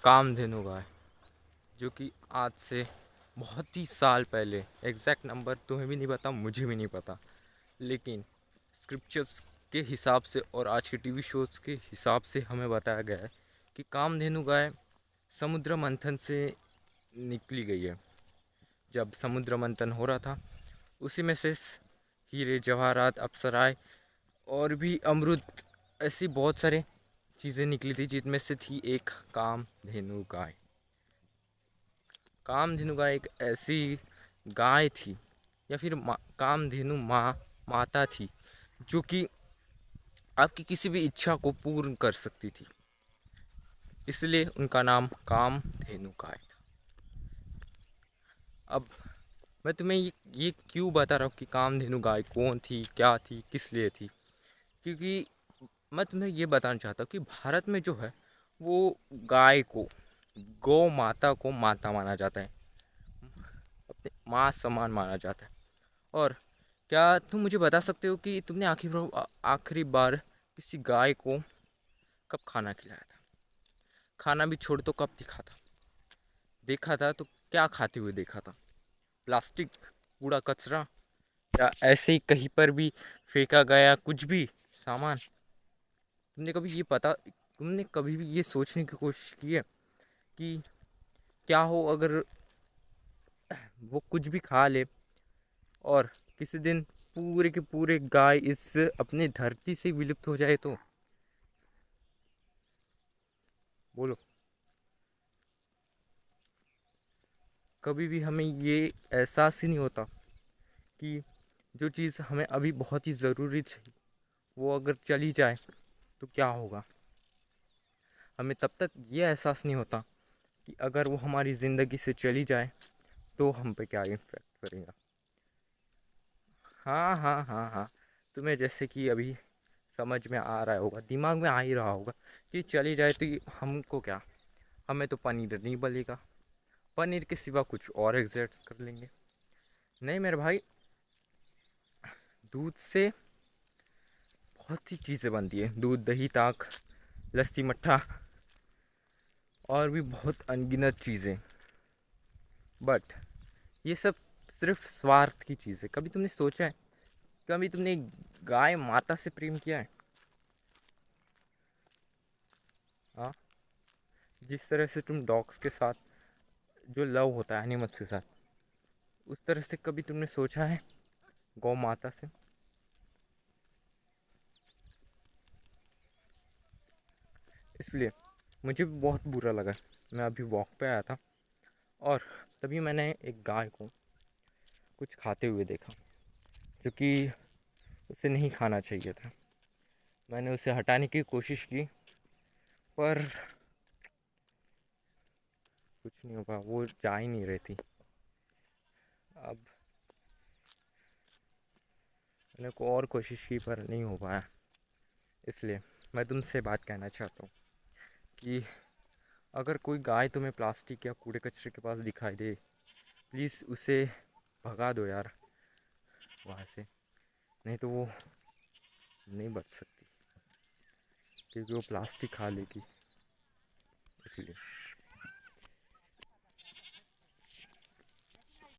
कामधेनु गाय, जो कि आज से बहुत ही साल पहले, एग्जैक्ट नंबर तुम्हें भी नहीं पता, मुझे भी नहीं पता, लेकिन स्क्रिप्चर्स के हिसाब से और आज के टीवी शोज़ के हिसाब से हमें बताया गया है कि कामधेनु गाय समुद्र मंथन से निकली गई है। जब समुद्र मंथन हो रहा था, उसी में से हीरे जवाहरात अप्सराएं और भी अमृत, ऐसी बहुत सारे चीज़ें निकली थी, जिनमें से थी एक कामधेनु गाय। कामधेनु गाय एक ऐसी गाय थी या फिर कामधेनु माता थी, जो कि आपकी किसी भी इच्छा को पूर्ण कर सकती थी, इसलिए उनका नाम कामधेनु गाय था। अब मैं तुम्हें ये क्यों बता रहा हूँ कि कामधेनु गाय कौन थी, क्या थी, किस लिए थी, क्योंकि मैं तुम्हें ये बताना चाहता हूँ कि भारत में जो है वो गाय को, गौ माता को माता माना जाता है, अपने माँ समान माना जाता है। और क्या तुम मुझे बता सकते हो कि तुमने आखिरी बार किसी गाय को कब खाना खिलाया था? खाना भी छोड़ तो कब देखा था तो क्या खाते हुए देखा था? प्लास्टिक, कूड़ा कचरा, या ऐसे ही कहीं पर भी फेंका गया कुछ भी सामान? तुमने कभी भी ये सोचने की कोशिश की है कि क्या हो अगर वो कुछ भी खा ले और किसी दिन पूरे के पूरे गाय इस अपने धरती से विलुप्त हो जाए तो? बोलो। कभी भी हमें ये एहसास ही नहीं होता कि जो चीज़ हमें अभी बहुत ही ज़रूरी थी, वो अगर चली जाए तो क्या होगा? हमें तब तक ये एहसास नहीं होता कि अगर वो हमारी ज़िंदगी से चली जाए तो हम पे क्या इम्पेक्ट करेगा। हाँ हाँ हाँ हाँ, तुम्हें जैसे कि अभी समझ में आ रहा होगा, दिमाग में आ ही रहा होगा कि चली जाए तो हमको क्या, हमें तो पनीर नहीं बलेगा, पनीर के सिवा कुछ और एग्जैक्ट कर लेंगे। नहीं मेरे भाई, दूध से बहुत सी चीज़ें बनती है, दूध, दही, ताक, लस्सी, मट्ठा और भी बहुत अनगिनत चीज़ें। बट ये सब सिर्फ स्वार्थ की चीज़ है। कभी तुमने सोचा है, कभी तुमने गाय माता से प्रेम किया है? हाँ, जिस तरह से तुम डॉग्स के साथ जो लव होता है एनिमल्स के साथ, उस तरह से कभी तुमने सोचा है गौ माता से? इसलिए मुझे भी बहुत बुरा लगा। मैं अभी वॉक पे आया था और तभी मैंने एक गाय को कुछ खाते हुए देखा, जो कि उसे नहीं खाना चाहिए था। मैंने उसे हटाने की कोशिश की, पर कुछ नहीं होगा, वो जा ही नहीं रही थी। अब मैंने को और कोशिश की पर नहीं हो पाया। इसलिए मैं तुमसे बात कहना चाहता हूँ कि अगर कोई गाय तुम्हें प्लास्टिक या कूड़े कचरे के पास दिखाई दे, प्लीज़ उसे भगा दो यार वहाँ से, नहीं तो वो नहीं बच सकती, क्योंकि वो प्लास्टिक खा लेगी, इसलिए।